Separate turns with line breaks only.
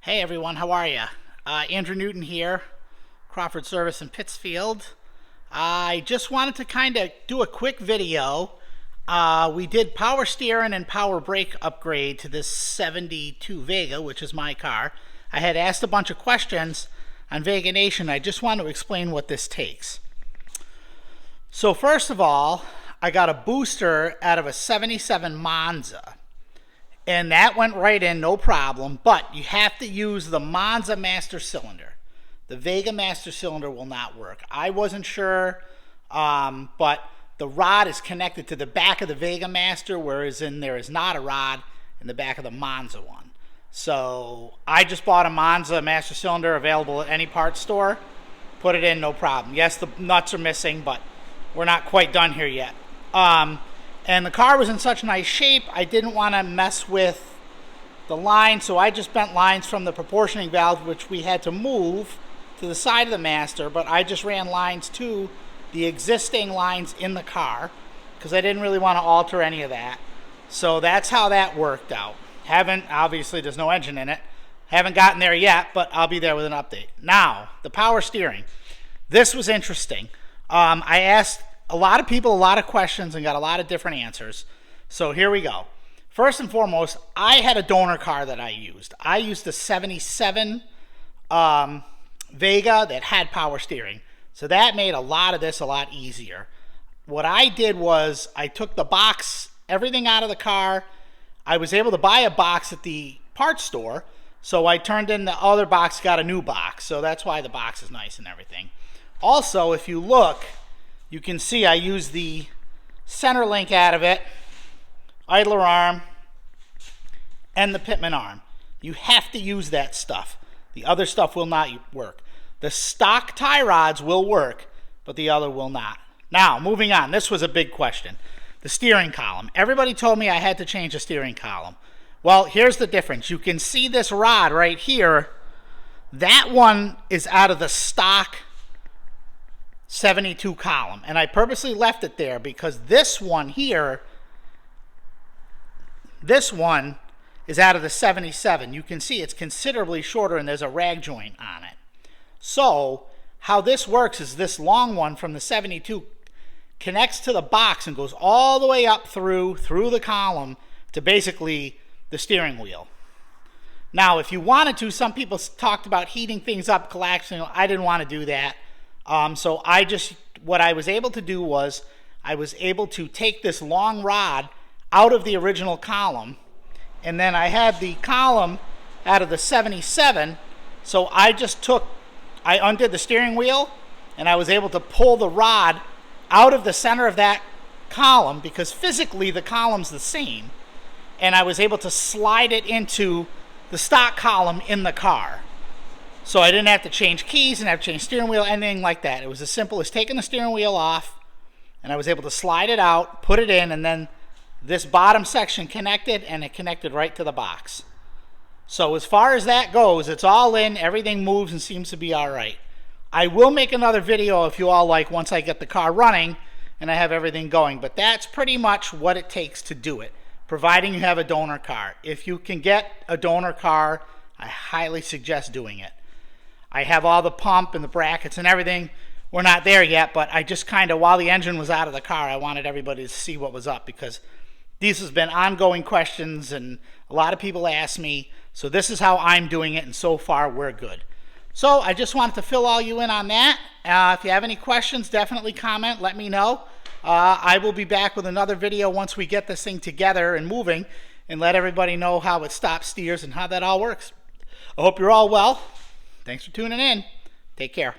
Hey everyone, how are you? Andrew Newton here, Crawford Service in Pittsfield. I just wanted to kind of do a quick video. We did power steering and power brake upgrade to this 72 Vega, which is my car. I had asked a bunch of questions on Vega Nation. I just want to explain what this takes. So first of all, I got a booster out of a 77 Monza. And that went right in, no problem. But you have to use the Monza master cylinder. The Vega master cylinder will not work. I wasn't sure, but the rod is connected to the back of the Vega master, whereas there is not a rod in the back of the Monza one. So I just bought a Monza master cylinder available at any parts store. Put it in, no problem. Yes, the nuts are missing, but we're not quite done here yet. And the car was in such nice shape, I didn't want to mess with the line, so I just bent lines from the proportioning valve, which we had to move to the side of the master, but I just ran lines to the existing lines in the car, because I didn't really want to alter any of that. So that's how that worked out. Obviously there's no engine in it. Haven't gotten there yet, but I'll be there with an update. Now, the power steering. This was interesting. I asked a lot of people a lot of questions and got a lot of different answers. So here we go. First and foremost, I had a donor car that I used. I used the 77 Vega that had power steering. So that made a lot of this a lot easier. What I did was I took the box, everything out of the car. I was able to buy a box at the parts store. So I turned in the other box, got a new box. So that's why the box is nice and everything. Also, if you look, you can see I use the center link out of it, idler arm, and the pitman arm. You have to use that stuff. The other stuff will not work. The stock tie rods will work, but the other will not. Now, moving on. This was a big question. The steering column. Everybody told me I had to change the steering column. Well, here's the difference. You can see this rod right here. That one is out of the stock 72 column, and I purposely left it there because this one here, this one is out of the 77. You can see it's considerably shorter and there's a rag joint on it. So how this works is this long one from the 72 connects to the box and goes all the way up through the column to basically the steering wheel. Now if you wanted to, some people talked about heating things up, collapsing. I didn't want to do that. So what I was able to do was I was able to take this long rod out of the original column, and then I had the column out of the 77. So I undid the steering wheel, and I was able to pull the rod out of the center of that column because physically the column's the same, and I was able to slide it into the stock column in the car. So I didn't have to change keys, didn't have to change steering wheel, anything like that. It was as simple as taking the steering wheel off, and I was able to slide it out, put it in, and then this bottom section connected, and it connected right to the box. So as far as that goes, it's all in, everything moves and seems to be all right. I will make another video if you all like once I get the car running and I have everything going, but that's pretty much what it takes to do it, providing you have a donor car. If you can get a donor car, I highly suggest doing it. I have all the pump and the brackets and everything. We're not there yet, but I just kind of, while the engine was out of the car, I wanted everybody to see what was up because these has been ongoing questions and a lot of people ask me. So this is how I'm doing it, and so far we're good. So I just wanted to fill all you in on that. If you have any questions, definitely comment. Let me know. I will be back with another video once we get this thing together and moving and let everybody know how it stops, steers, and how that all works. I hope you're all well. Thanks for tuning in. Take care.